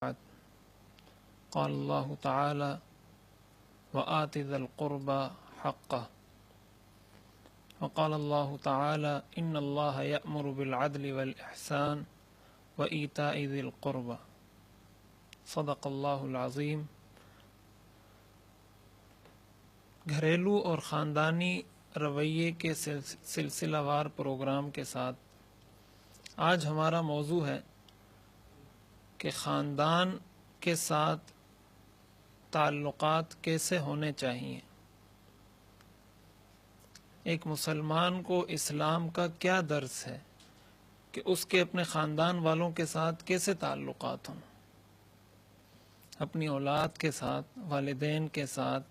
بعد قال اللہ تعالی وآت ذا القربى حقه وقال اللہ تعالی ان اللہ یأمر بالعدل والإحسان وإیتاء ذی القربى صدق اللہ العظیم۔ گھریلو اور خاندانی رویے کے سلسلہ وار پروگرام کے ساتھ آج ہمارا موضوع ہے کہ خاندان کے ساتھ تعلقات کیسے ہونے چاہیے، ایک مسلمان کو اسلام کا کیا درس ہے کہ اس کے اپنے خاندان والوں کے ساتھ کیسے تعلقات ہوں، اپنی اولاد کے ساتھ، والدین کے ساتھ،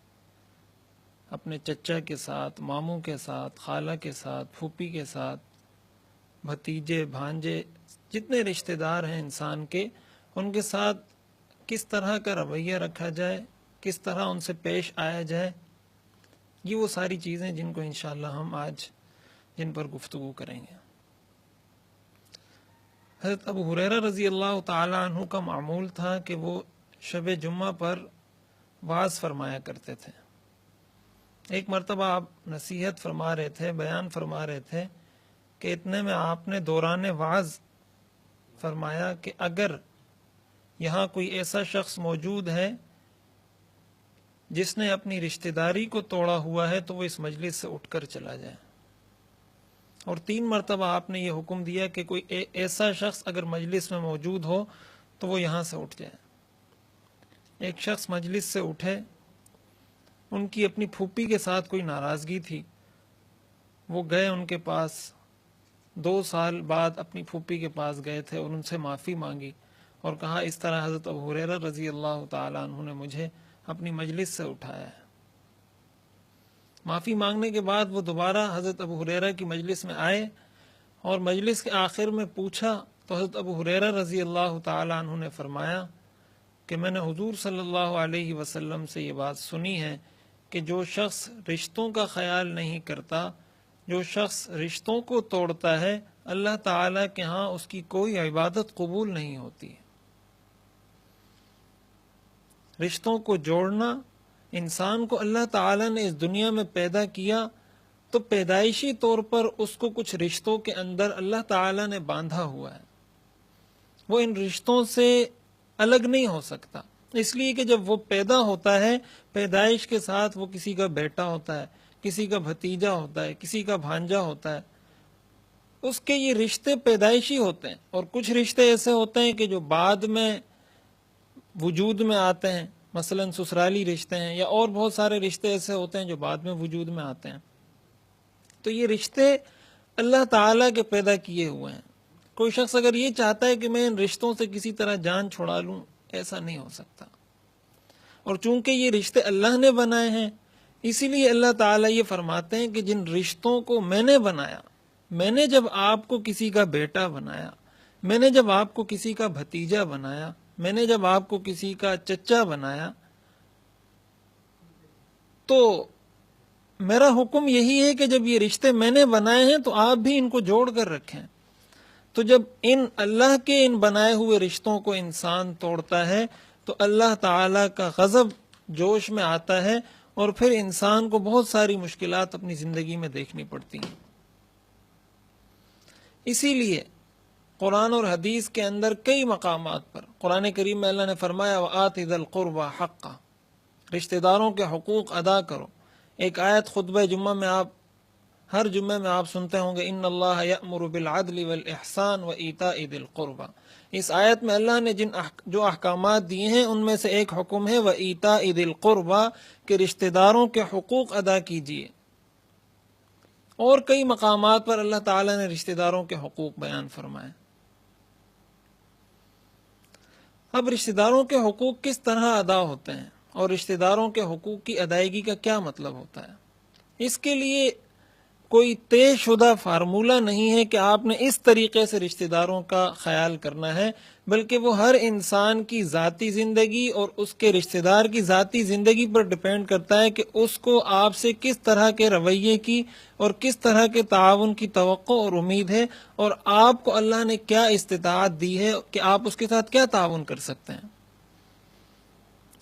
اپنے چچا کے ساتھ، ماموں کے ساتھ، خالہ کے ساتھ، پھوپھی کے ساتھ، بھتیجے بھانجے، جتنے رشتہ دار ہیں انسان کے، ان کے ساتھ کس طرح کا رویہ رکھا جائے، کس طرح ان سے پیش آیا جائے، یہ وہ ساری چیزیں جن کو انشاءاللہ ہم آج جن پر گفتگو کریں گے۔ حضرت ابو ہریرہ رضی اللہ تعالی عنہ کا معمول تھا کہ وہ شب جمعہ پر وعظ فرمایا کرتے تھے۔ ایک مرتبہ آپ نصیحت فرما رہے تھے، بیان فرما رہے تھے کہ اتنے میں آپ نے دوران وعظ فرمایا کہ اگر یہاں کوئی ایسا شخص موجود ہے جس نے اپنی رشتہ داری کو توڑا ہوا ہے تو وہ اس مجلس سے اٹھ کر چلا جائے، اور 3 مرتبہ آپ نے یہ حکم دیا کہ کوئی ایسا شخص اگر مجلس میں موجود ہو تو وہ یہاں سے اٹھ جائے۔ ایک شخص مجلس سے اٹھے، ان کی اپنی پھوپھی کے ساتھ کوئی ناراضگی تھی، وہ گئے ان کے پاس، 2 سال بعد اپنی پھوپھی کے پاس گئے تھے اور ان سے معافی مانگی اور کہا اس طرح حضرت ابو ہریرہ رضی اللہ تعالیٰ عنہ نے مجھے اپنی مجلس سے اٹھایا ہے۔ معافی مانگنے کے بعد وہ دوبارہ حضرت ابو ہریرہ کی مجلس میں آئے اور مجلس کے آخر میں پوچھا تو حضرت ابو ہریرہ رضی اللہ تعالیٰ عنہ نے فرمایا کہ میں نے حضور صلی اللہ علیہ وسلم سے یہ بات سنی ہے کہ جو شخص رشتوں کا خیال نہیں کرتا، جو شخص رشتوں کو توڑتا ہے، اللہ تعالیٰ کے ہاں اس کی کوئی عبادت قبول نہیں ہوتی۔ رشتوں کو جوڑنا، انسان کو اللہ تعالیٰ نے اس دنیا میں پیدا کیا تو پیدائشی طور پر اس کو کچھ رشتوں کے اندر اللہ تعالیٰ نے باندھا ہوا ہے، وہ ان رشتوں سے الگ نہیں ہو سکتا، اس لیے کہ جب وہ پیدا ہوتا ہے پیدائش کے ساتھ وہ کسی کا بیٹا ہوتا ہے، کسی کا بھتیجا ہوتا ہے، کسی کا بھانجا ہوتا ہے، اس کے یہ رشتے پیدائشی ہوتے ہیں، اور کچھ رشتے ایسے ہوتے ہیں کہ جو بعد میں وجود میں آتے ہیں، مثلا سسرالی رشتے ہیں، یا اور بہت سارے رشتے ایسے ہوتے ہیں جو بعد میں وجود میں آتے ہیں۔ تو یہ رشتے اللہ تعالیٰ کے پیدا کیے ہوئے ہیں۔ کوئی شخص اگر یہ چاہتا ہے کہ میں ان رشتوں سے کسی طرح جان چھڑا لوں، ایسا نہیں ہو سکتا، اور چونکہ یہ رشتے اللہ نے بنائے ہیں اسی لیے اللہ تعالیٰ یہ فرماتے ہیں کہ جن رشتوں کو میں نے بنایا، میں نے جب آپ کو کسی کا بیٹا بنایا، میں نے جب آپ کو کسی کا بھتیجا بنایا، میں نے جب آپ کو کسی کا چچا بنایا، تو میرا حکم یہی ہے کہ جب یہ رشتے میں نے بنائے ہیں تو آپ بھی ان کو جوڑ کر رکھیں۔ تو جب اللہ کے ان بنائے ہوئے رشتوں کو انسان توڑتا ہے تو اللہ تعالیٰ کا غضب جوش میں آتا ہے، اور پھر انسان کو بہت ساری مشکلات اپنی زندگی میں دیکھنی پڑتی ہیں۔ اسی لیے قرآن اور حدیث کے اندر کئی مقامات پر قرآن کریم میں اللہ نے فرمایا وآت ذی القربى حقہ، رشتہ داروں کے حقوق ادا کرو۔ ایک آیت خطبہ جمعہ میں ہر جمعہ میں آپ سنتے ہوں گے ان اللہ یأمر بالعدل والإحسان وإیتاء ذی القربى۔ اس آیت میں اللہ نے جو احکامات دیے ہیں ان میں سے ایک حکم ہے وإیتاء ذی القربى، کہ رشتہ داروں کے حقوق ادا کیجیے۔ اور کئی مقامات پر اللہ تعالیٰ نے رشتہ داروں کے حقوق بیان فرمائے۔ اب رشتہ داروں کے حقوق کس طرح ادا ہوتے ہیں اور رشتہ داروں کے حقوق کی ادائیگی کا کیا مطلب ہوتا ہے، اس کے لیے کوئی طے شدہ فارمولہ نہیں ہے کہ آپ نے اس طریقے سے رشتہ داروں کا خیال کرنا ہے، بلکہ وہ ہر انسان کی ذاتی زندگی اور اس کے رشتہ دار کی ذاتی زندگی پر ڈیپینڈ کرتا ہے کہ اس کو آپ سے کس طرح کے رویے کی اور کس طرح کے تعاون کی توقع اور امید ہے، اور آپ کو اللہ نے کیا استطاعت دی ہے کہ آپ اس کے ساتھ کیا تعاون کر سکتے ہیں۔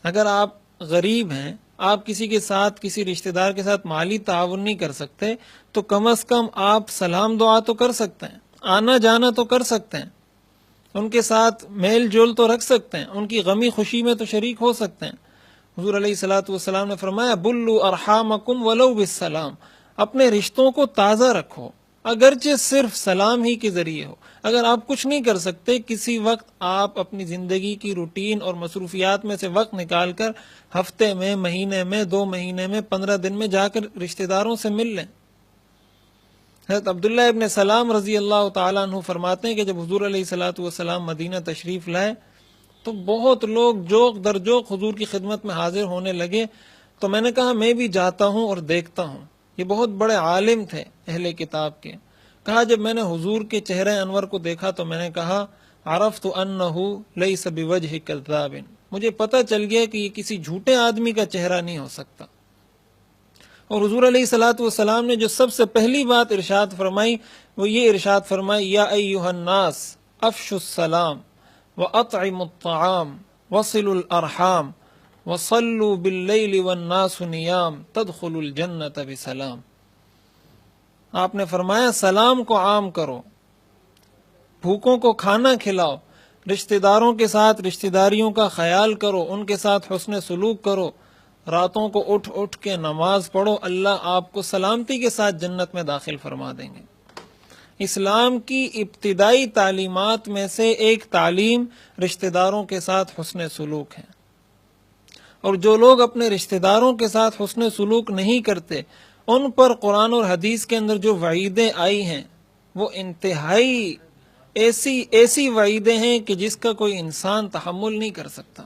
اگر آپ غریب ہیں، آپ کسی کے ساتھ، کسی رشتہ دار کے ساتھ مالی تعاون نہیں کر سکتے، تو کم از کم آپ سلام دعا تو کر سکتے ہیں، آنا جانا تو کر سکتے ہیں، ان کے ساتھ میل جول تو رکھ سکتے ہیں، ان کی غمی خوشی میں تو شریک ہو سکتے ہیں۔ حضور علیہ الصلوۃ والسلام نے فرمایا بلو ارحامکم ولو بالسلام، اپنے رشتوں کو تازہ رکھو، اگرچہ صرف سلام ہی کے ذریعے ہو۔ اگر آپ کچھ نہیں کر سکتے، کسی وقت آپ اپنی زندگی کی روٹین اور مصروفیات میں سے وقت نکال کر ہفتے میں، مہینے میں، 2 مہینے میں، 15 دن میں جا کر رشتہ داروں سے مل لیں۔ حضرت عبداللہ ابن سلام رضی اللہ تعالیٰ عنہ فرماتے ہیں کہ جب حضور علیہ الصلوۃ والسلام مدینہ تشریف لائے تو بہت لوگ جوق در جوق حضور کی خدمت میں حاضر ہونے لگے، تو میں نے کہا میں بھی جاتا ہوں اور دیکھتا ہوں۔ یہ بہت بڑے عالم تھے اہل کتاب کے۔ کہا جب میں نے حضور کے چہرے انور کو دیکھا تو میں نے کہا عرفت انہ لیس بوجہ کذاب، مجھے پتہ چل گیا کہ یہ کسی جھوٹے آدمی کا چہرہ نہیں ہو سکتا۔ اور حضور علیہ الصلوۃ والسلام نے جو سب سے پہلی بات ارشاد فرمائی وہ یہ ارشاد فرمائی یا ایھا الناس افشوا السلام واطعموا الطعام وصلوا الارحام وصلوا باللیل والناس نیام تدخلوا الجنۃ بسلام۔ آپ نے فرمایا سلام کو عام کرو، بھوکوں کو کھانا کھلاؤ، رشتہ داروں کے ساتھ رشتہ داریوں کا خیال کرو، ان کے ساتھ حسن سلوک کرو، راتوں کو اٹھ اٹھ کے نماز پڑھو، اللہ آپ کو سلامتی کے ساتھ جنت میں داخل فرما دیں گے۔ اسلام کی ابتدائی تعلیمات میں سے ایک تعلیم رشتہ داروں کے ساتھ حسن سلوک ہے، اور جو لوگ اپنے رشتہ داروں کے ساتھ حسن سلوک نہیں کرتے ان پر قرآن اور حدیث کے اندر جو وعیدیں آئی ہیں وہ انتہائی ایسی وعیدیں ہیں کہ جس کا کوئی انسان تحمل نہیں کر سکتا۔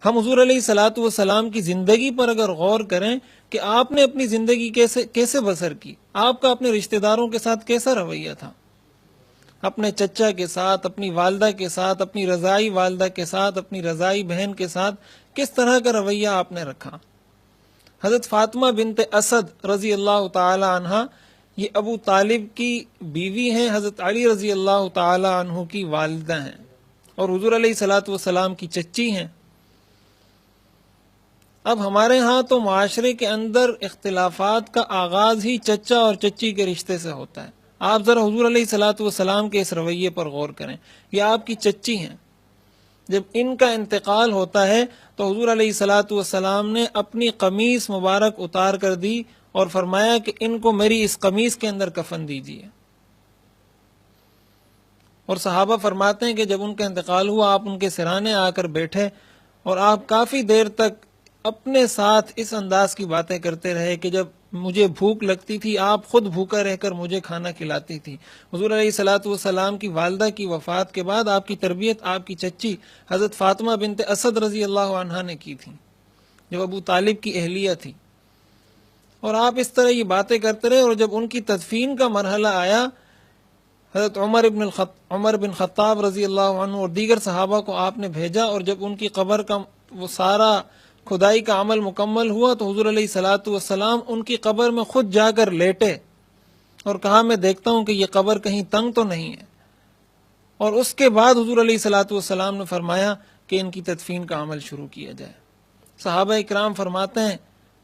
ہم حضور علیہ الصلوۃ والسلام کی زندگی پر اگر غور کریں کہ آپ نے اپنی زندگی کیسے بسر کی، آپ کا اپنے رشتہ داروں کے ساتھ کیسا رویہ تھا، اپنے چچا کے ساتھ، اپنی والدہ کے ساتھ، اپنی رضائی والدہ کے ساتھ، اپنی رضائی بہن کے ساتھ کس طرح کا رویہ آپ نے رکھا۔ حضرت فاطمہ بنت اسد رضی اللہ تعالی عنہ یہ ابو طالب کی بیوی ہیں، حضرت علی رضی اللہ تعالی عنہ کی والدہ ہیں، اور حضور علیہ الصلوۃ والسلام کی چچی ہیں۔ اب ہمارے ہاں تو معاشرے کے اندر اختلافات کا آغاز ہی چچا اور چچی کے رشتے سے ہوتا ہے۔ آپ ذرا حضور علیہ الصلوۃ والسلام کے اس رویے پر غور کریں، یہ آپ کی چچی ہیں، جب ان کا انتقال ہوتا ہے تو حضور علیہ الصلوۃ والسلام نے اپنی قمیص مبارک اتار کر دی اور فرمایا کہ ان کو میری اس قمیص کے اندر کفن دیجیے۔ اور صحابہ فرماتے ہیں کہ جب ان کا انتقال ہوا آپ ان کے سرانے آ کر بیٹھے اور آپ کافی دیر تک اپنے ساتھ اس انداز کی باتیں کرتے رہے کہ جب مجھے بھوک لگتی تھی آپ خود بھوکا رہ کر مجھے کھانا کھلاتی تھی۔ حضور علیہ الصلوۃ والسلام کی والدہ کی وفات کے بعد آپ کی تربیت آپ کی چچی حضرت فاطمہ بنت اسد رضی اللہ عنہا نے کی تھی، جو ابو طالب کی اہلیہ تھی، اور آپ اس طرح یہ باتیں کرتے رہے۔ اور جب ان کی تدفین کا مرحلہ آیا، حضرت عمر بن خطاب رضی اللہ عنہ اور دیگر صحابہ کو آپ نے بھیجا، اور جب ان کی قبر کا وہ سارا کھدائی کا عمل مکمل ہوا تو حضور علیہ الصلوۃ والسلام ان کی قبر میں خود جا کر لیٹے اور کہا میں دیکھتا ہوں کہ یہ قبر کہیں تنگ تو نہیں ہے، اور اس کے بعد حضور علیہ الصلوۃ والسلام نے فرمایا کہ ان کی تدفین کا عمل شروع کیا جائے۔ صحابہ اکرام فرماتے ہیں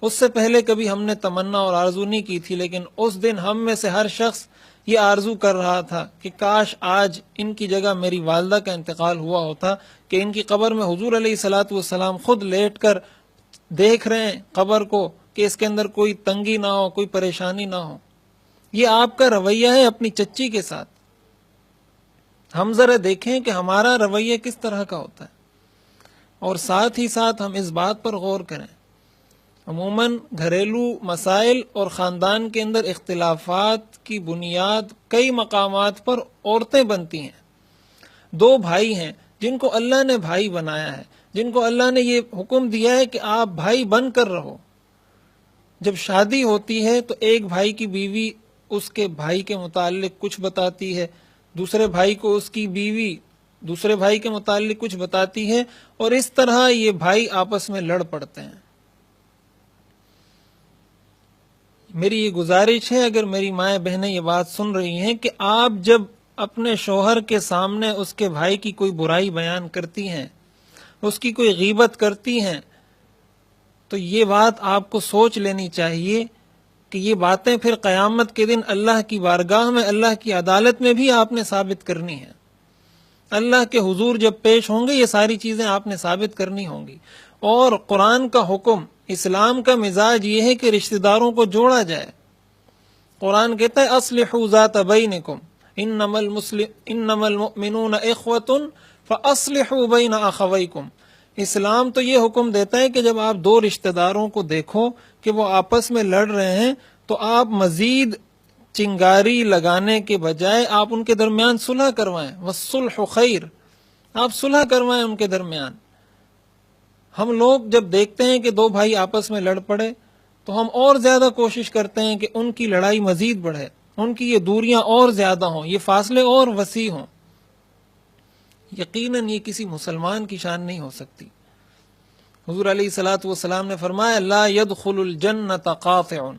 اس سے پہلے کبھی ہم نے تمنا اور آرزو نہیں کی تھی، لیکن اس دن ہم میں سے ہر شخص یہ آرزو کر رہا تھا کہ کاش آج ان کی جگہ میری والدہ کا انتقال ہوا ہوتا، کہ ان کی قبر میں حضور علیہ الصلوۃ والسلام خود لیٹ کر دیکھ رہے ہیں قبر کو کہ اس کے اندر کوئی تنگی نہ ہو، کوئی پریشانی نہ ہو۔ یہ آپ کا رویہ ہے اپنی چچی کے ساتھ۔ ہم ذرا دیکھیں کہ ہمارا رویہ کس طرح کا ہوتا ہے، اور ساتھ ہی ساتھ ہم اس بات پر غور کریں عموماً گھریلو مسائل اور خاندان کے اندر اختلافات کی بنیاد کئی مقامات پر عورتیں بنتی ہیں۔ 2 بھائی ہیں جن کو اللہ نے بھائی بنایا ہے، جن کو اللہ نے یہ حکم دیا ہے کہ آپ بھائی بن کر رہو۔ جب شادی ہوتی ہے تو ایک بھائی کی بیوی اس کے بھائی کے متعلق کچھ بتاتی ہے، دوسرے بھائی کو اس کی بیوی دوسرے بھائی کے متعلق کچھ بتاتی ہے، اور اس طرح یہ بھائی آپس میں لڑ پڑتے ہیں۔ میری یہ گزارش ہے، اگر میری مائیں بہنیں یہ بات سن رہی ہیں، کہ آپ جب اپنے شوہر کے سامنے اس کے بھائی کی کوئی برائی بیان کرتی ہیں اس کی کوئی غیبت کرتی ہیں، تو یہ بات آپ کو سوچ لینی چاہیے کہ یہ باتیں پھر قیامت کے دن اللہ کی بارگاہ میں، اللہ کی عدالت میں بھی آپ نے ثابت کرنی ہے۔ اللہ کے حضور جب پیش ہوں گے یہ ساری چیزیں آپ نے ثابت کرنی ہوں گی۔ اور قرآن کا حکم، اسلام کا مزاج یہ ہے کہ رشتہ داروں کو جوڑا جائے۔ قرآن کہتا ہے اصلحوا ذات بینکم انما المؤمنون اخوۃ فاصلحوا بین اخویکم۔ اسلام تو یہ حکم دیتا ہے کہ جب آپ دو رشتہ داروں کو دیکھو کہ وہ آپس میں لڑ رہے ہیں تو آپ مزید چنگاری لگانے کے بجائے آپ ان کے درمیان صلح کروائیں، والصلح خیر، آپ صلح کروائیں ان کے درمیان۔ ہم لوگ جب دیکھتے ہیں کہ دو بھائی آپس میں لڑ پڑے تو ہم اور زیادہ کوشش کرتے ہیں کہ ان کی لڑائی مزید بڑھے، ان کی یہ دوریاں اور زیادہ ہوں، یہ فاصلے اور وسیع ہوں۔ یقیناً یہ کسی مسلمان کی شان نہیں ہو سکتی۔ حضور علیہ الصلوۃ والسلام نے فرمایا لا يدخل الجنت قاطع،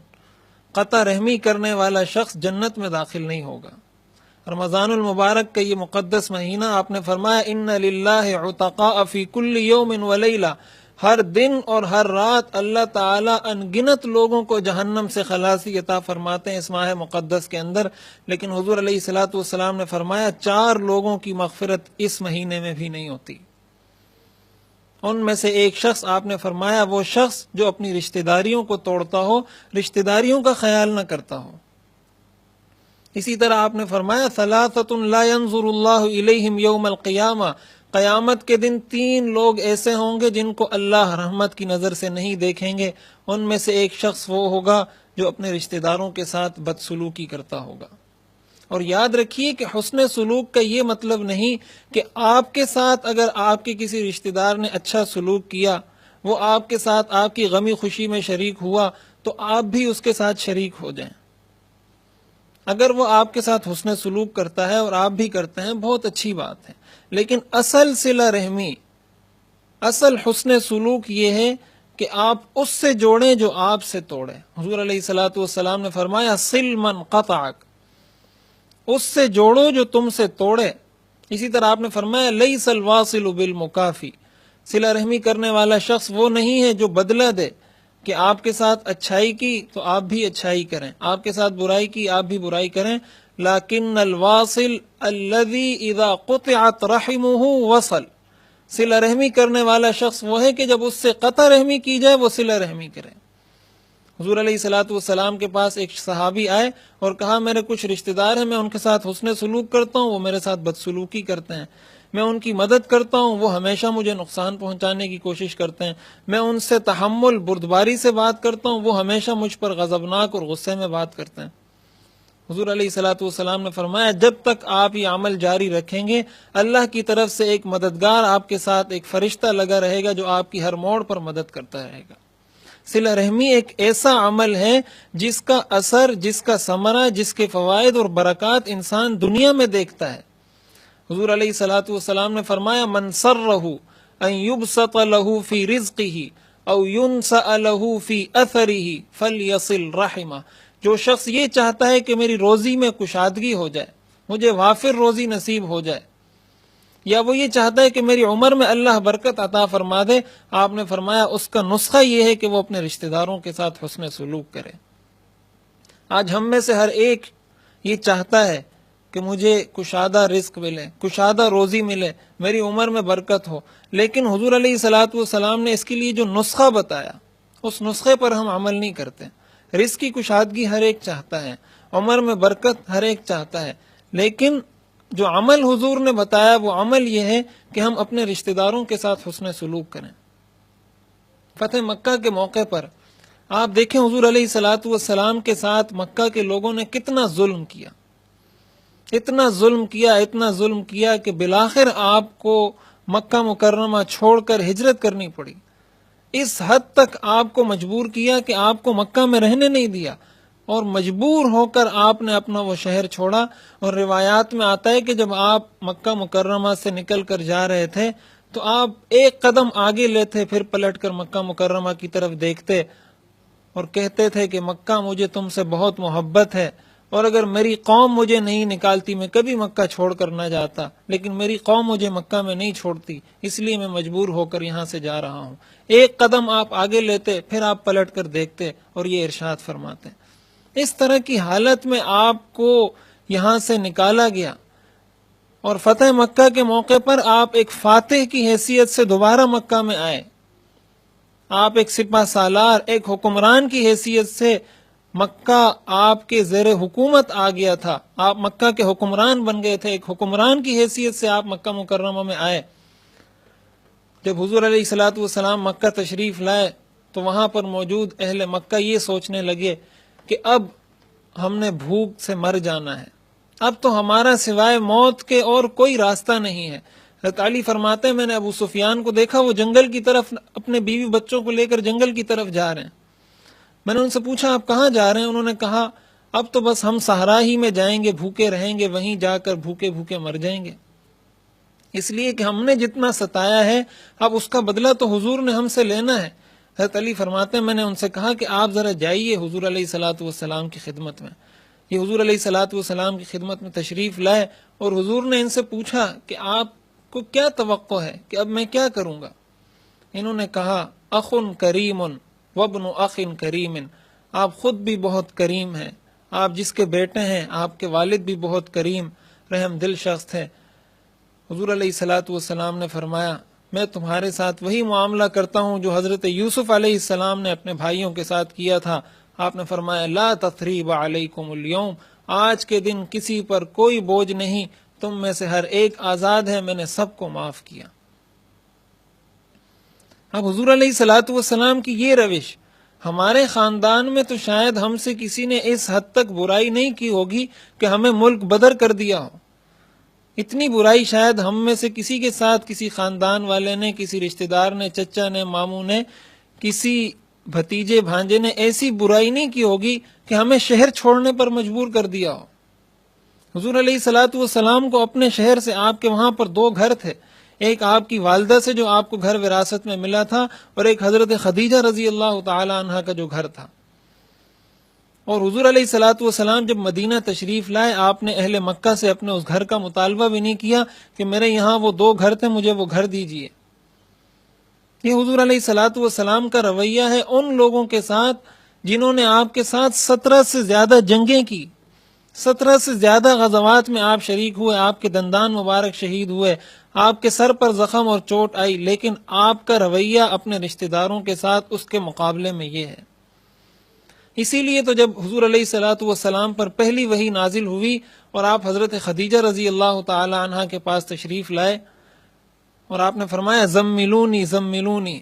قطع رحمی کرنے والا شخص جنت میں داخل نہیں ہوگا۔ رمضان المبارک کا یہ مقدس مہینہ آپ نے فرمایا ان للہ عتقاء فی کل یوم ولیلہ، ہر دن اور ہر رات اللہ تعالیٰ ان گنت لوگوں کو جہنم سے خلاصی عطا فرماتے ہیں اس ماہ مقدس کے اندر، لیکن حضور علیہ الصلوۃ والسلام نے فرمایا 4 لوگوں کی مغفرت اس مہینے میں بھی نہیں ہوتی۔ ان میں سے ایک شخص آپ نے فرمایا وہ شخص جو اپنی رشتہ داریوں کو توڑتا ہو، رشتہ داریوں کا خیال نہ کرتا ہو۔ اسی طرح آپ نے فرمایا ثلاثۃ لا ينظر اللہ الیہم یوم القیامہ، قیامت کے دن 3 لوگ ایسے ہوں گے جن کو اللہ رحمت کی نظر سے نہیں دیکھیں گے۔ ان میں سے ایک شخص وہ ہوگا جو اپنے رشتہ داروں کے ساتھ بدسلوکی کرتا ہوگا۔ اور یاد رکھیے کہ حسن سلوک کا یہ مطلب نہیں کہ آپ کے ساتھ اگر آپ کے کسی رشتہ دار نے اچھا سلوک کیا، وہ آپ کے ساتھ آپ کی غمی خوشی میں شریک ہوا تو آپ بھی اس کے ساتھ شریک ہو جائیں۔ اگر وہ آپ کے ساتھ حسن سلوک کرتا ہے اور آپ بھی کرتے ہیں بہت اچھی بات ہے، لیکن اصل صلہ رحمی، اصل حسن سلوک یہ ہے کہ آپ اس سے جوڑیں جو آپ سے توڑے۔ حضور علیہ الصلوۃ والسلام نے فرمایا صل من قطعک، اس سے جوڑو جو تم سے توڑے۔ اسی طرح آپ نے فرمایا لیس الواصل بالمکافی، صلہ رحمی کرنے والا شخص وہ نہیں ہے جو بدلہ دے کہ آپ کے ساتھ اچھائی کی تو آپ بھی اچھائی کریں، آپ کے ساتھ برائی کی آپ بھی برائی کریں، لیکن الواصل الذی اذا قطعت رحمہ وصل، صلہ رحمی کرنے والا شخص وہ ہے کہ جب اس سے قطع رحمی کی جائے وہ صلہ رحمی کرے۔ حضور علیہ الصلوۃ والسلام کے پاس ایک صحابی آئے اور کہا میرے کچھ رشتہ دار ہیں، میں ان کے ساتھ حسن سلوک کرتا ہوں، وہ میرے ساتھ بدسلوکی کرتے ہیں، میں ان کی مدد کرتا ہوں، وہ ہمیشہ مجھے نقصان پہنچانے کی کوشش کرتے ہیں، میں ان سے تحمل بردباری سے بات کرتا ہوں، وہ ہمیشہ مجھ پر غضبناک اور غصے میں بات کرتے ہیں۔ حضور علیہ الصلوۃ والسلام نے فرمایا جب تک آپ یہ عمل جاری رکھیں گے اللہ کی طرف سے ایک مددگار آپ کے ساتھ، ایک فرشتہ لگا رہے گا جو آپ کی ہر موڑ پر مدد کرتا رہے گا۔ صلہ رحمی ایک ایسا عمل ہے جس کا اثر، جس کا ثمرہ، جس کے فوائد اور برکات انسان دنیا میں دیکھتا ہے۔ حضور علیہ الصلوۃ والسلام نے فرمایا من سرہ ان یبسط لہ فی رزقہ او ینسأ لہ فی اثرہ فلیصل رحمہ، جو شخص یہ چاہتا ہے کہ میری روزی میں کشادگی ہو جائے، مجھے وافر روزی نصیب ہو جائے، یا وہ یہ چاہتا ہے کہ میری عمر میں اللہ برکت عطا فرما دے، آپ نے فرمایا اس کا نسخہ یہ ہے کہ وہ اپنے رشتہ داروں کے ساتھ حسن سلوک کرے۔ آج ہم میں سے ہر ایک یہ چاہتا ہے کہ مجھے کشادہ رزق ملے، کشادہ روزی ملے، میری عمر میں برکت ہو، لیکن حضور علیہ الصلوۃ والسلام نے اس کے لیے جو نسخہ بتایا اس نسخے پر ہم عمل نہیں کرتے۔ رزق کی کشادگی ہر ایک چاہتا ہے، عمر میں برکت ہر ایک چاہتا ہے، لیکن جو عمل حضور نے بتایا وہ عمل یہ ہے کہ ہم اپنے رشتہ داروں کے ساتھ حسن سلوک کریں۔ فتح مکہ کے موقع پر آپ دیکھیں حضور علیہ الصلوۃ والسلام کے ساتھ مکہ کے لوگوں نے کتنا ظلم کیا، اتنا ظلم کیا، اتنا ظلم کیا کہ بالآخر آپ کو مکہ مکرمہ چھوڑ کر ہجرت کرنی پڑی۔ اس حد تک آپ کو مجبور کیا کہ آپ کو مکہ میں رہنے نہیں دیا، اور مجبور ہو کر آپ نے اپنا وہ شہر چھوڑا۔ اور روایات میں آتا ہے کہ جب آپ مکہ مکرمہ سے نکل کر جا رہے تھے تو آپ ایک قدم آگے لیتے پھر پلٹ کر مکہ مکرمہ کی طرف دیکھتے اور کہتے تھے کہ مکہ مجھے تم سے بہت محبت ہے، اور اگر میری قوم مجھے نہیں نکالتی میں کبھی مکہ چھوڑ کر نہ جاتا، لیکن میری قوم مجھے مکہ میں نہیں چھوڑتی، اس لیے میں مجبور ہو کر یہاں سے جا رہا ہوں۔ ایک قدم آپ آگے لیتے، پھر آپ پلٹ کر دیکھتے اور یہ ارشاد فرماتے۔ اس طرح کی حالت میں آپ کو یہاں سے نکالا گیا، اور فتح مکہ کے موقع پر آپ ایک فاتح کی حیثیت سے دوبارہ مکہ میں آئے۔ آپ ایک سپہ سالار، ایک حکمران کی حیثیت سے مکہ آپ کے زیر حکومت آ گیا تھا، آپ مکہ کے حکمران بن گئے تھے، ایک حکمران کی حیثیت سے آپ مکہ مکرمہ میں آئے۔ جب حضور علیہ الصلوۃ والسلام مکہ تشریف لائے تو وہاں پر موجود اہل مکہ یہ سوچنے لگے کہ اب ہم نے بھوک سے مر جانا ہے، اب تو ہمارا سوائے موت کے اور کوئی راستہ نہیں ہے۔ حضرت علی فرماتے ہیں میں نے ابو سفیان کو دیکھا، وہ جنگل کی طرف اپنے بیوی بچوں کو لے کر جنگل کی طرف جا رہے ہیں۔ میں نے ان سے پوچھا آپ کہاں جا رہے ہیں؟ انہوں نے کہا اب تو بس ہم صحرا ہی میں جائیں گے، بھوکے رہیں گے، وہیں جا کر بھوکے بھوکے مر جائیں گے، اس لیے کہ ہم نے جتنا ستایا ہے اب اس کا بدلہ تو حضور نے ہم سے لینا ہے۔ حضرت علی فرماتے ہیں میں نے ان سے کہا کہ آپ ذرا جائیے حضور علیہ الصلوۃ والسلام کی خدمت میں۔ یہ حضور علیہ الصلوۃ والسلام کی خدمت میں تشریف لائے اور حضور نے ان سے پوچھا کہ آپ کو کیا توقع ہے کہ اب میں کیا کروں گا؟ انہوں نے کہا اخ کریم وابن اخ کریم، آپ خود بھی بہت کریم ہیں، آپ جس کے بیٹے ہیں آپ کے والد بھی بہت کریم رحم دل شخص تھے۔ حضور علیہ الصلوۃ والسلام نے فرمایا میں تمہارے ساتھ وہی معاملہ کرتا ہوں جو حضرت یوسف علیہ السلام نے اپنے بھائیوں کے ساتھ کیا تھا۔ آپ نے فرمایا لا تثریب علیکم اليوم، آج کے دن کسی پر کوئی بوجھ نہیں، تم میں سے ہر ایک آزاد ہے، میں نے سب کو معاف کیا۔ اب حضور علیہ الصلوۃ والسلام کی یہ روش، ہمارے خاندان میں تو شاید ہم سے کسی نے اس حد تک برائی نہیں کی ہوگی کہ ہمیں ملک بدر کر دیا ہو۔ اتنی برائی شاید ہم میں سے کسی کے ساتھ کسی خاندان والے نے، کسی رشتہ دار نے، چچا نے، ماموں نے، کسی بھتیجے بھانجے نے ایسی برائی نہیں کی ہوگی کہ ہمیں شہر چھوڑنے پر مجبور کر دیا ہو۔ حضور علیہ الصلوۃ والسلام کو اپنے شہر سے، آپ کے وہاں پر 2 گھر تھے، ایک آپ کی والدہ سے جو آپ کو گھر وراثت میں ملا تھا، اور ایک حضرت خدیجہ رضی اللہ تعالی عنہا کا جو گھر تھا۔ اور حضور علیہ الصلوۃ والسلام جب مدینہ تشریف لائے آپ نے اہل مکہ سے اپنے اس گھر کا مطالبہ بھی نہیں کیا کہ میرے یہاں وہ 2 گھر تھے مجھے وہ گھر دیجیے۔ یہ حضور علیہ الصلوۃ والسلام کا رویہ ہے ان لوگوں کے ساتھ جنہوں نے آپ کے ساتھ 17 سے زیادہ جنگیں کی، 17 سے زیادہ غزوات میں آپ شریک ہوئے، آپ کے دندان مبارک شہید ہوئے، آپ کے سر پر زخم اور چوٹ آئی، لیکن آپ کا رویہ اپنے رشتہ داروں کے ساتھ اس کے مقابلے میں یہ ہے۔ اسی لیے تو جب حضور علیہ الصلوۃ والسلام پر پہلی وحی نازل ہوئی اور آپ حضرت خدیجہ رضی اللہ تعالی عنہا کے پاس تشریف لائے اور آپ نے فرمایا زملونی زملونی،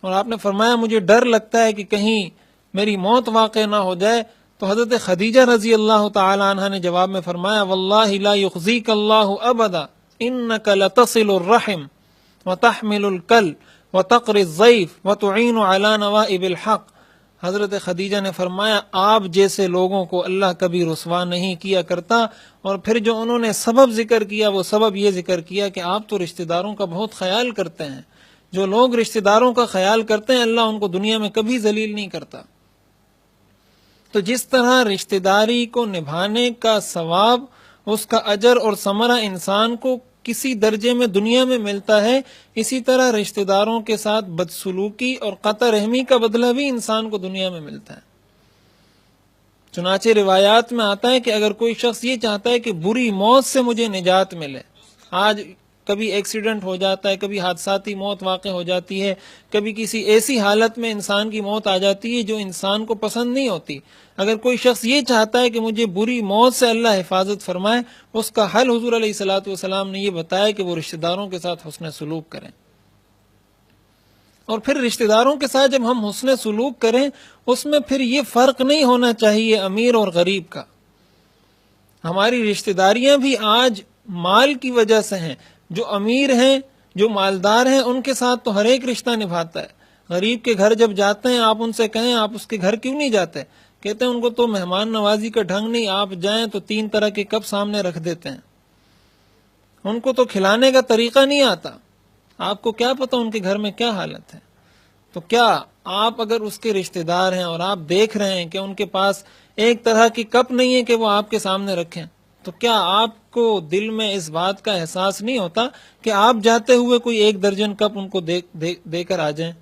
اور آپ نے فرمایا مجھے ڈر لگتا ہے کہ کہیں میری موت واقع نہ ہو جائے، تو حضرت خدیجہ رضی اللہ تعالی عنہا نے جواب میں فرمایا واللہ لا یخزیک اللہ ابدا انک لتصل الرحم وتحمل الکل وتقری الضیف وتعین علی نوائب الحق۔ حضرت خدیجہ نے فرمایا آپ جیسے لوگوں کو اللہ کبھی رسوا نہیں کیا کرتا، اور پھر جو انہوں نے سبب ذکر کیا وہ سبب یہ ذکر کیا کہ آپ تو رشتہ داروں کا بہت خیال کرتے ہیں، جو لوگ رشتہ داروں کا خیال کرتے ہیں اللہ ان کو دنیا میں کبھی ذلیل نہیں کرتا۔ تو جس طرح رشتہ داری کو نبھانے کا ثواب، اس کا اجر اور ثمرہ انسان کو کسی درجے میں دنیا میں ملتا ہے، اسی طرح رشتہ داروں کے ساتھ بدسلوکی اور قطع رحمی کا بدلہ بھی انسان کو دنیا میں ملتا ہے۔ چنانچہ روایات میں آتا ہے کہ اگر کوئی شخص یہ چاہتا ہے کہ بری موت سے مجھے نجات ملے، آج کبھی ایکسیڈنٹ ہو جاتا ہے، کبھی حادثاتی موت واقع ہو جاتی ہے، کبھی کسی ایسی حالت میں انسان کی موت آ جاتی ہے جو انسان کو پسند نہیں ہوتی، اگر کوئی شخص یہ چاہتا ہے کہ مجھے بری موت سے اللہ حفاظت فرمائے، اس کا حل حضور علیہ الصلوۃ والسلام نے یہ بتایا کہ وہ رشتہ داروں کے ساتھ حسن سلوک کریں۔ اور پھر رشتہ داروں کے ساتھ جب ہم حسن سلوک کریں، اس میں پھر یہ فرق نہیں ہونا چاہیے امیر اور غریب کا۔ ہماری رشتہ داریاں بھی آج مال کی وجہ سے ہیں، جو امیر ہیں، جو مالدار ہیں، ان کے ساتھ تو ہر ایک رشتہ نبھاتا ہے۔ غریب کے گھر جب جاتے ہیں آپ ان سے کہیں آپ اس کے گھر کیوں نہیں جاتے، کہتے ہیں ان کو تو مہمان نوازی کا ڈھنگ نہیں، آپ جائیں تو 3 طرح کے کپ سامنے رکھ دیتے ہیں، ان کو تو کھلانے کا طریقہ نہیں آتا، آپ کو کیا پتہ ان کے گھر میں کیا حالت ہے۔ تو کیا آپ اگر اس کے رشتہ دار ہیں اور آپ دیکھ رہے ہیں کہ ان کے پاس ایک طرح کی کپ نہیں ہے کہ وہ آپ کے سامنے رکھیں، تو کیا آپ کو دل میں اس بات کا احساس نہیں ہوتا کہ آپ جاتے ہوئے کوئی 1 درجن کپ ان کو دے کر آ جائیں؟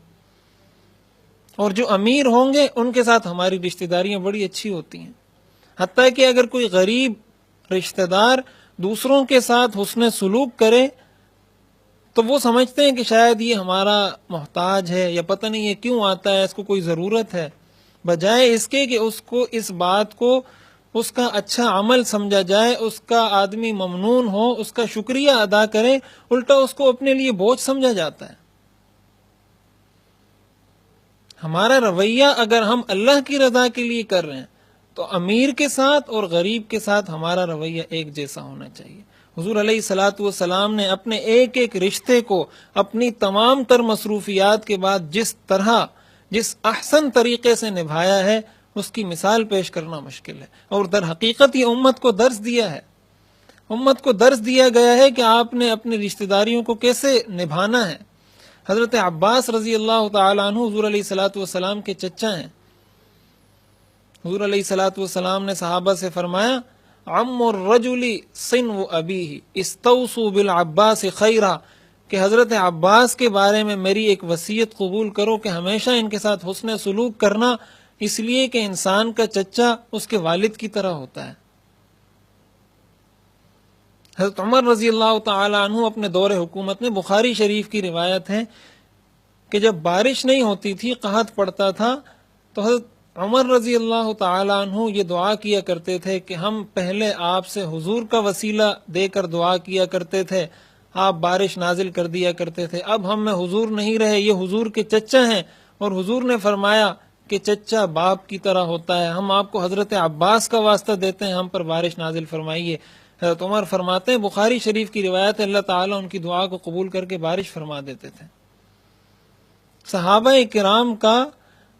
اور جو امیر ہوں گے ان کے ساتھ ہماری رشتہ داریاں بڑی اچھی ہوتی ہیں، حتیٰ کہ اگر کوئی غریب رشتہ دار دوسروں کے ساتھ حسن سلوک کرے تو وہ سمجھتے ہیں کہ شاید یہ ہمارا محتاج ہے، یا پتہ نہیں یہ کیوں آتا ہے، اس کو کوئی ضرورت ہے، بجائے اس کے کہ اس کو اس بات کو اس کا اچھا عمل سمجھا جائے، اس کا آدمی ممنون ہو، اس کا شکریہ ادا کرے، الٹا اس کو اپنے لیے بوجھ سمجھا جاتا ہے۔ ہمارا رویہ اگر ہم اللہ کی رضا کے لیے کر رہے ہیں تو امیر کے ساتھ اور غریب کے ساتھ ہمارا رویہ ایک جیسا ہونا چاہیے۔ حضور علیہ الصلاۃ والسلام نے اپنے ایک ایک رشتے کو اپنی تمام تر مصروفیات کے بعد جس احسن طریقے سے نبھایا ہے، اس کی مثال پیش کرنا مشکل ہے، اور در حقیقت یہ امت کو درس دیا ہے، امت کو درس دیا گیا ہے کہ آپ نے اپنی رشتہ داریوں کو کیسے نبھانا ہے۔ حضرت عباس رضی اللہ تعالیٰ عنہ حضور علیہ الصلاۃ والسلام کے چچا ہیں۔ حضور علیہ الصلاۃ والسلام نے صحابہ سے فرمایا، عم الرجل صنو ابیہ استوصوا بالعباس خیرا، کہ حضرت عباس کے بارے میں میری ایک وصیت قبول کرو کہ ہمیشہ ان کے ساتھ حسن سلوک کرنا، اس لیے کہ انسان کا چچا اس کے والد کی طرح ہوتا ہے۔ حضرت عمر رضی اللہ تعالی عنہ اپنے دور حکومت میں، بخاری شریف کی روایت ہے کہ جب بارش نہیں ہوتی تھی، قحط پڑتا تھا، تو حضرت عمر رضی اللہ تعالی عنہ یہ دعا کیا کرتے تھے کہ ہم پہلے آپ سے حضور کا وسیلہ دے کر دعا کیا کرتے تھے، آپ بارش نازل کر دیا کرتے تھے، اب ہم میں حضور نہیں رہے، یہ حضور کے چچا ہیں، اور حضور نے فرمایا کہ چچا باپ کی طرح ہوتا ہے، ہم آپ کو حضرت عباس کا واسطہ دیتے ہیں، ہم پر بارش نازل فرمائیے۔ حضرت عمر فرماتے ہیں، بخاری شریف کی روایت ہے، اللہ تعالیٰ ان کی دعا کو قبول کر کے بارش فرما دیتے تھے۔ صحابہ کرام کا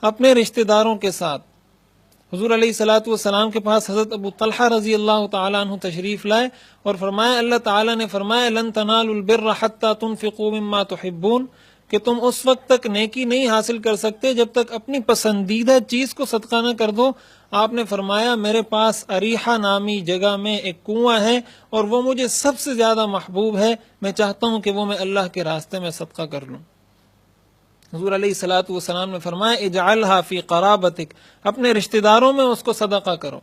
اپنے رشتہ داروں کے ساتھ، حضور علیہ الصلاۃ والسلام کے پاس حضرت ابو طلحہ رضی اللہ تعالیٰ عنہ تشریف لائے اور فرمایا، اللہ تعالیٰ نے فرمایا، لن تنالوا البر حتى تنفقوا مما تحبون، کہ تم اس وقت تک نیکی نہیں حاصل کر سکتے جب تک اپنی پسندیدہ چیز کو صدقہ نہ کر دو۔ آپ نے فرمایا، میرے پاس اریحہ نامی جگہ میں ایک کنواں ہے اور وہ مجھے سب سے زیادہ محبوب ہے، میں چاہتا ہوں کہ وہ میں اللہ کے راستے میں صدقہ کر لوں۔ حضور علیہ الصلاۃ والسلام نے فرمایا، اجعلها فی قرابتک، اپنے رشتہ داروں میں اس کو صدقہ کرو۔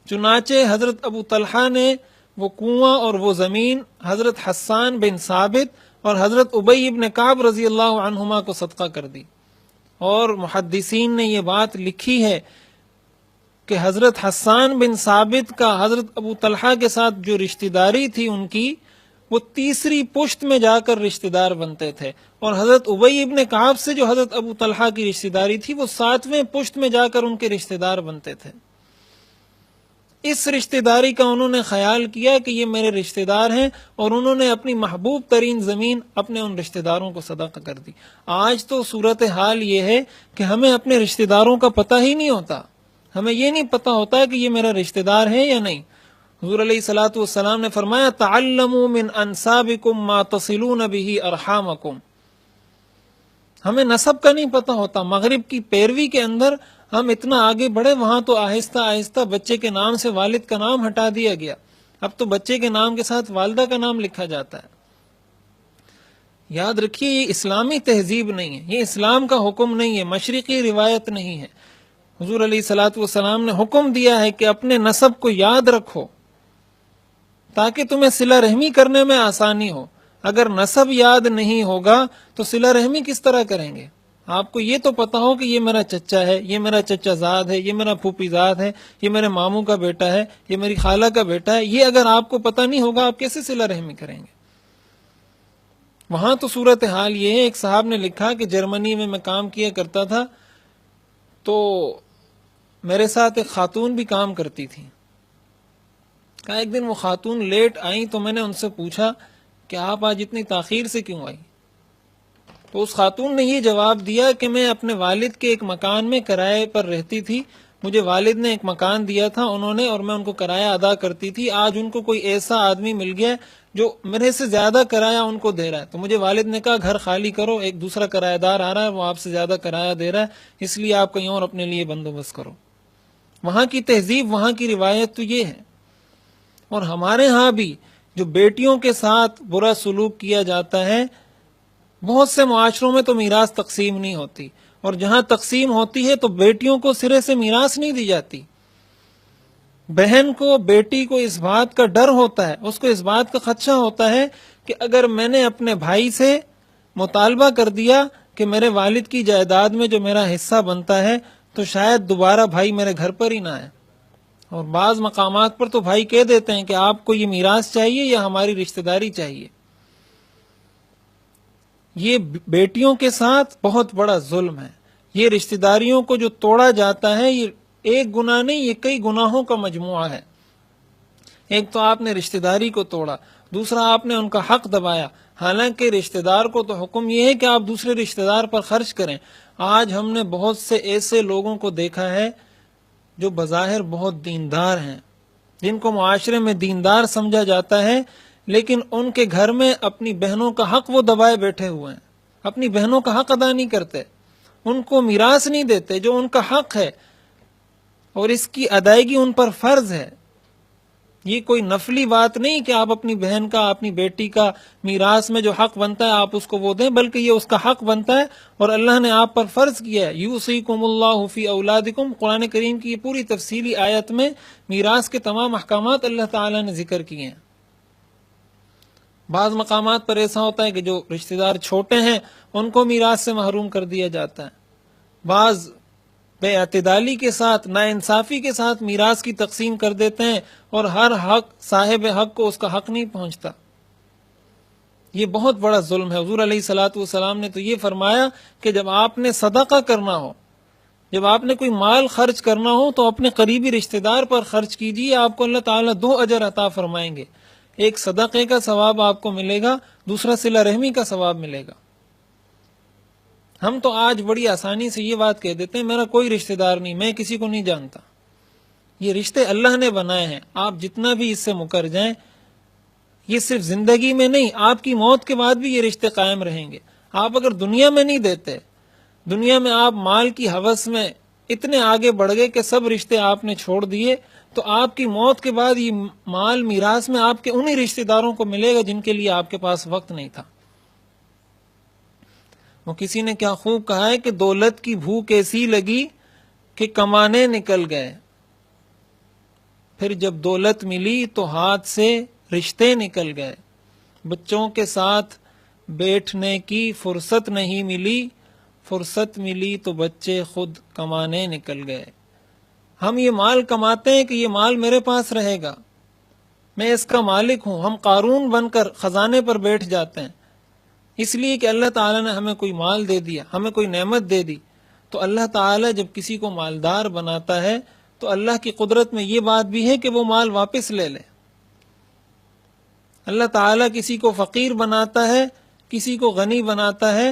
چنانچہ حضرت ابو طلحہ نے وہ کنواں اور وہ زمین حضرت حسان بن ثابت اور حضرت ابی بن کعب رضی اللہ عنہما کو صدقہ کر دی۔ اور محدثین نے یہ بات لکھی ہے کہ حضرت حسان بن ثابت کا حضرت ابو طلحہ کے ساتھ جو رشتہ داری تھی ان کی، وہ تیسری پشت میں جا کر رشتہ دار بنتے تھے، اور حضرت ابی بن کعب سے جو حضرت ابو طلحہ کی رشتہ داری تھی، وہ 7ویں پشت میں جا کر ان کے رشتہ دار بنتے تھے۔ اس رشتہ داری کا انہوں نے خیال کیا کہ یہ میرے رشتہ دار ہیں، اور انہوں نے اپنی محبوب ترین زمین اپنے ان رشتہ داروں کو صدقہ کر دی۔ آج تو صورتحال یہ ہے کہ ہمیں اپنے رشتہ داروں کا پتہ ہی نہیں ہوتا، ہمیں یہ نہیں پتہ ہوتا کہ یہ میرا رشتہ دار ہے یا نہیں۔ حضور علیہ الصلاۃ والسلام نے فرمایا، تعلموا من انسابکم ما تصلون به ارحامکم، ہمیں نسب کا نہیں پتہ ہوتا۔ مغرب کی پیروی کے اندر ہم اتنا آگے بڑھے، وہاں تو آہستہ آہستہ بچے کے نام سے والد کا نام ہٹا دیا گیا، اب تو بچے کے نام کے ساتھ والدہ کا نام لکھا جاتا ہے۔ یاد رکھیے، یہ اسلامی تہذیب نہیں ہے، یہ اسلام کا حکم نہیں ہے، مشرقی روایت نہیں ہے۔ حضور علیہ الصلاۃ والسلام نے حکم دیا ہے کہ اپنے نسب کو یاد رکھو تاکہ تمہیں صلہ رحمی کرنے میں آسانی ہو۔ اگر نسب یاد نہیں ہوگا تو صلہ رحمی کس طرح کریں گے؟ آپ کو یہ تو پتا ہو کہ یہ میرا چچا ہے، یہ میرا چچا زاد ہے، یہ میرا پھوپھی زاد ہے، یہ میرے ماموں کا بیٹا ہے، یہ میری خالہ کا بیٹا ہے، یہ اگر آپ کو پتہ نہیں ہوگا آپ کیسے صلہ رحمی کریں گے؟ وہاں تو صورتحال یہ ہے، ایک صاحب نے لکھا کہ جرمنی میں میں کام کیا کرتا تھا، تو میرے ساتھ ایک خاتون بھی کام کرتی تھی۔ کہا ایک دن وہ خاتون لیٹ آئیں تو میں نے ان سے پوچھا کہ آپ آج اتنی تاخیر سے کیوں آئی؟ تو اس خاتون نے یہ جواب دیا کہ میں اپنے والد کے ایک مکان میں کرائے پر رہتی تھی، مجھے والد نے ایک مکان دیا تھا انہوں نے، اور میں ان کو کرایہ ادا کرتی تھی۔ آج ان کو کوئی ایسا آدمی مل گیا جو میرے سے زیادہ کرایہ ان کو دے رہا ہے، تو مجھے والد نے کہا گھر خالی کرو، ایک دوسرا کرایہ دار آ رہا ہے، وہ آپ سے زیادہ کرایہ دے رہا ہے، اس لیے آپ کہیں اور اپنے لیے بندوبست کرو۔ وہاں کی تہذیب، وہاں کی روایت تو یہ ہے. اور ہمارے ہاں بھی جو بیٹیوں کے ساتھ برا سلوک کیا جاتا ہے، بہت سے معاشروں میں تو میراث تقسیم نہیں ہوتی، اور جہاں تقسیم ہوتی ہے تو بیٹیوں کو سرے سے میراث نہیں دی جاتی. بہن کو، بیٹی کو اس بات کا ڈر ہوتا ہے، اس کو اس بات کا خدشہ ہوتا ہے کہ اگر میں نے اپنے بھائی سے مطالبہ کر دیا کہ میرے والد کی جائیداد میں جو میرا حصہ بنتا ہے تو شاید دوبارہ بھائی میرے گھر پر ہی نہ آئے. اور بعض مقامات پر تو بھائی کہہ دیتے ہیں کہ آپ کو یہ میراث چاہیے یا ہماری رشتہ داری چاہیے. یہ بیٹیوں کے ساتھ بہت بڑا ظلم ہے. یہ رشتہ داریوں کو جو توڑا جاتا ہے، یہ ایک گناہ نہیں، یہ کئی گناہوں کا مجموعہ ہے. ایک تو آپ نے رشتہ داری کو توڑا، دوسرا آپ نے ان کا حق دبایا. حالانکہ رشتہ دار کو تو حکم یہ ہے کہ آپ دوسرے رشتہ دار پر خرچ کریں. آج ہم نے بہت سے ایسے لوگوں کو دیکھا ہے جو بظاہر بہت دیندار ہیں، جن کو معاشرے میں دیندار سمجھا جاتا ہے، لیکن ان کے گھر میں اپنی بہنوں کا حق وہ دبائے بیٹھے ہوئے ہیں. اپنی بہنوں کا حق ادا نہیں کرتے، ان کو میراث نہیں دیتے جو ان کا حق ہے، اور اس کی ادائیگی ان پر فرض ہے. یہ کوئی نفلی بات نہیں کہ آپ اپنی بہن کا، اپنی بیٹی کا میراث میں جو حق بنتا ہے آپ اس کو وہ دیں، بلکہ یہ اس کا حق بنتا ہے اور اللہ نے آپ پر فرض کیا ہے. یوصیکم اللہ فی اولادکم، قرآن کریم کی یہ پوری تفصیلی آیت میں میراث کے تمام احکامات اللہ تعالی نے ذکر کیے ہیں. بعض مقامات پر ایسا ہوتا ہے کہ جو رشتہ دار چھوٹے ہیں ان کو میراث سے محروم کر دیا جاتا ہے. بعض بے اعتدالی کے ساتھ، ناانصافی کے ساتھ میراث کی تقسیم کر دیتے ہیں اور ہر حق صاحب حق کو اس کا حق نہیں پہنچتا. یہ بہت بڑا ظلم ہے. حضور علیہ الصلوۃ والسلام نے تو یہ فرمایا کہ جب آپ نے صدقہ کرنا ہو، جب آپ نے کوئی مال خرچ کرنا ہو تو اپنے قریبی رشتہ دار پر خرچ کیجیے، آپ کو اللہ تعالیٰ 2 اجر عطا فرمائیں گے. ایک صدقے کا ثواب آپ کو ملے گا، دوسرا صلہ رحمی کا ثواب ملے گا. ہم تو آج بڑی آسانی سے یہ بات کہہ دیتے ہیں میرا کوئی رشتہ دار نہیں، میں کسی کو نہیں جانتا. یہ رشتے اللہ نے بنائے ہیں، آپ جتنا بھی اس سے مکر جائیں، یہ صرف زندگی میں نہیں، آپ کی موت کے بعد بھی یہ رشتے قائم رہیں گے. آپ اگر دنیا میں نہیں دیتے، دنیا میں آپ مال کی ہوس میں اتنے آگے بڑھ گئے کہ سب رشتے آپ نے چھوڑ دیے، تو آپ کی موت کے بعد یہ مال میراث میں آپ کے انہی رشتہ داروں کو ملے گا جن کے لیے آپ کے پاس وقت نہیں تھا. وہ کسی نے کیا خوب کہا ہے کہ دولت کی بھوک ایسی لگی کہ کمانے نکل گئے، پھر جب دولت ملی تو ہاتھ سے رشتے نکل گئے. بچوں کے ساتھ بیٹھنے کی فرصت نہیں ملی، فرصت ملی تو بچے خود کمانے نکل گئے. ہم یہ مال کماتے ہیں کہ یہ مال میرے پاس رہے گا، میں اس کا مالک ہوں. ہم قارون بن کر خزانے پر بیٹھ جاتے ہیں اس لیے کہ اللہ تعالیٰ نے ہمیں کوئی مال دے دیا، ہمیں کوئی نعمت دے دی. تو اللہ تعالیٰ جب کسی کو مالدار بناتا ہے تو اللہ کی قدرت میں یہ بات بھی ہے کہ وہ مال واپس لے لے. اللہ تعالیٰ کسی کو فقیر بناتا ہے، کسی کو غنی بناتا ہے.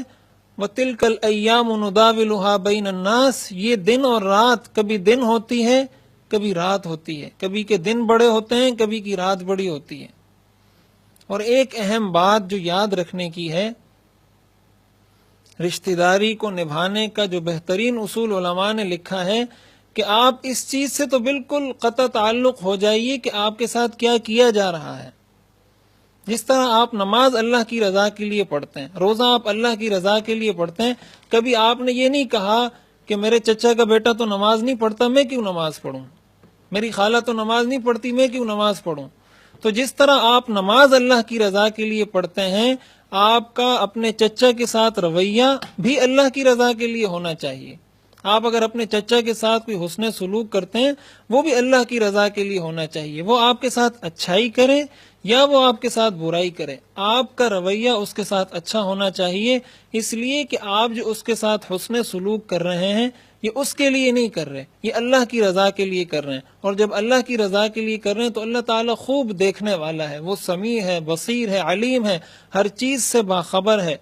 وَتِلْكَ الْأَيَّامُ نُدَاوِلُهَا بَيْنَ النَّاسِ، یہ دن اور رات، کبھی دن ہوتی ہے کبھی رات ہوتی ہے، کبھی کے دن بڑے ہوتے ہیں کبھی کی رات بڑی ہوتی ہے. اور ایک اہم بات جو یاد رکھنے کی ہے، رشتہ داری کو نبھانے کا جو بہترین اصول علماء نے لکھا ہے کہ آپ اس چیز سے تو بالکل قطع تعلق ہو جائیے کہ آپ کے ساتھ کیا کیا جا رہا ہے. جس طرح آپ نماز اللہ کی رضا کے لیے پڑھتے ہیں، روزہ آپ اللہ کی رضا کے لیے پڑھتے ہیں، کبھی آپ نے یہ نہیں کہا کہ میرے چچا کا بیٹا تو نماز نہیں پڑھتا، میں کیوں نماز پڑھوں، میری خالہ تو نماز نہیں پڑھتی، میں کیوں نماز پڑھوں. تو جس طرح آپ نماز اللہ کی رضا کے لیے پڑھتے ہیں، آپ کا اپنے چچا کے ساتھ رویہ بھی اللہ کی رضا کے لیے ہونا چاہیے. آپ اگر اپنے چچا کے ساتھ کوئی حسن سلوک کرتے ہیں وہ بھی اللہ کی رضا کے لیے ہونا چاہیے. وہ آپ کے ساتھ اچھائی کرے یا وہ آپ کے ساتھ برائی کرے، آپ کا رویہ اس کے ساتھ اچھا ہونا چاہیے، اس لیے کہ آپ جو اس کے ساتھ حسن سلوک کر رہے ہیں یہ اس کے لیے نہیں کر رہے، یہ اللہ کی رضا کے لیے کر رہے ہیں. اور جب اللہ کی رضا کے لیے کر رہے ہیں تو اللہ تعالیٰ خوب دیکھنے والا ہے، وہ سمیع ہے، بصیر ہے، علیم ہے، ہر چیز سے باخبر ہے.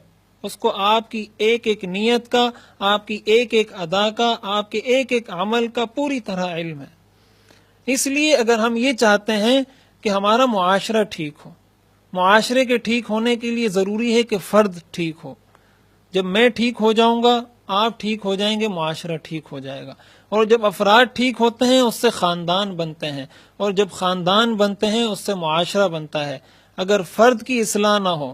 اس کو آپ کی ایک ایک نیت کا، آپ کی ایک ایک ادا کا، آپ کے ایک ایک عمل کا پوری طرح علم ہے. اس لیے اگر ہم یہ چاہتے ہیں کہ ہمارا معاشرہ ٹھیک ہو، معاشرے کے ٹھیک ہونے کے لیے ضروری ہے کہ فرد ٹھیک ہو. جب میں ٹھیک ہو جاؤں گا آپ ٹھیک ہو جائیں گے، معاشرہ ٹھیک ہو جائے گا. اور جب افراد ٹھیک ہوتے ہیں اس سے خاندان بنتے ہیں، اور جب خاندان بنتے ہیں اس سے معاشرہ بنتا ہے. اگر فرد کی اصلاح نہ ہو،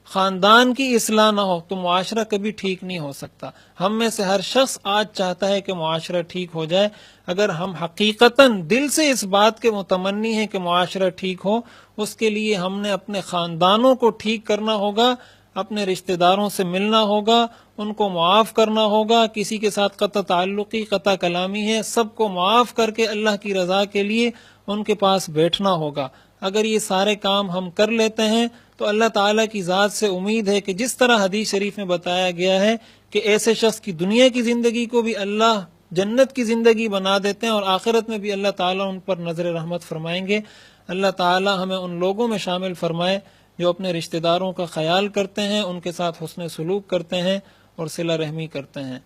خاندان کی اصلاح نہ ہو، تو معاشرہ کبھی ٹھیک نہیں ہو سکتا. ہم میں سے ہر شخص آج چاہتا ہے کہ معاشرہ ٹھیک ہو جائے. اگر ہم حقیقتاً دل سے اس بات کے متمنی ہیں کہ معاشرہ ٹھیک ہو، اس کے لیے ہم نے اپنے خاندانوں کو ٹھیک کرنا ہوگا، اپنے رشتہ داروں سے ملنا ہوگا، ان کو معاف کرنا ہوگا. کسی کے ساتھ قطع تعلقی، قطع کلامی ہے، سب کو معاف کر کے اللہ کی رضا کے لیے ان کے پاس بیٹھنا ہوگا. اگر یہ سارے کام ہم کر لیتے ہیں تو اللہ تعالیٰ کی ذات سے امید ہے کہ جس طرح حدیث شریف میں بتایا گیا ہے کہ ایسے شخص کی دنیا کی زندگی کو بھی اللہ جنت کی زندگی بنا دیتے ہیں، اور آخرت میں بھی اللہ تعالیٰ ان پر نظر رحمت فرمائیں گے. اللہ تعالیٰ ہمیں ان لوگوں میں شامل فرمائے جو اپنے رشتہ داروں کا خیال کرتے ہیں، ان کے ساتھ حسن سلوک کرتے ہیں اور صلہ رحمی کرتے ہیں.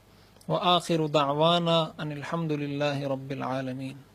وآخر دعوانا ان الحمد للہ رب العالمین.